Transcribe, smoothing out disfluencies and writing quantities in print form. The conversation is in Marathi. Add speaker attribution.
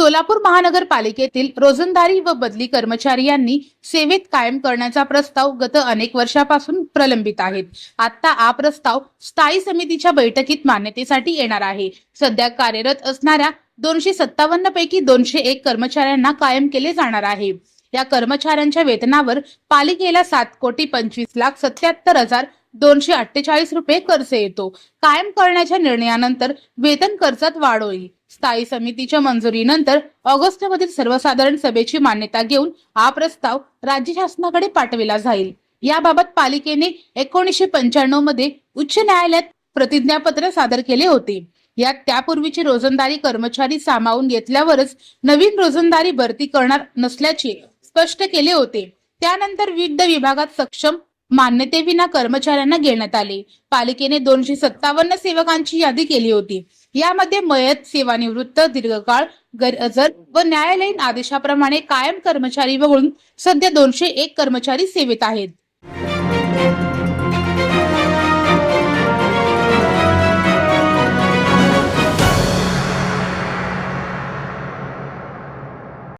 Speaker 1: सोलापूर महानगरपालिकेतील रोजंदारी व बदली कर्मचारी यांनी सेवेत कायम करण्याचा प्रस्ताव गत अनेक वर्षापासून प्रलंबित आहेत। आता हा प्रस्ताव स्थायी समितीच्या बैठकीत मान्यतेसाठी येणार आहे। सध्या कार्यरत असणाऱ्या 257 पैकी 201 कर्मचाऱ्यांना कायम केले जाणार आहे। या कर्मचाऱ्यांच्या वेतनावर पालिकेला 7,25,77,248 रुपये खर्च येतो। कायम करण्याच्या निर्णयानंतर वेतन खर्चात वाढ होईल। स्थायी समितीच्या मंजुरीनंतर ऑगस्ट मध्ये सर्वसाधारण सभेची मान्यता घेऊन हा प्रस्ताव राज्य शासनाकडे पाठविला जाईल। याबाबत पालिकेने 1995 मध्ये उच्च न्यायालयात प्रतिज्ञापत्र सादर केले होते। यात त्यापूर्वीचे रोजंदारी कर्मचारी सामावून घेतल्यावरच नवीन रोजंदारी भरती करणार नसल्याचे स्पष्ट केले होते। त्यानंतर विविध विभागात सक्षम मान्यतेविना कर्मचाऱ्यांना घेण्यात आले। पालिकेने 257 सेवकांची यादी केली होती। यामध्ये मयत, सेवानिवृत्त, दीर्घकाळ, गैरहजर व न्यायालयीन आदेशाप्रमाणे कायम कर्मचारी वगळून सध्या 201 कर्मचारी सेवेत आहेत।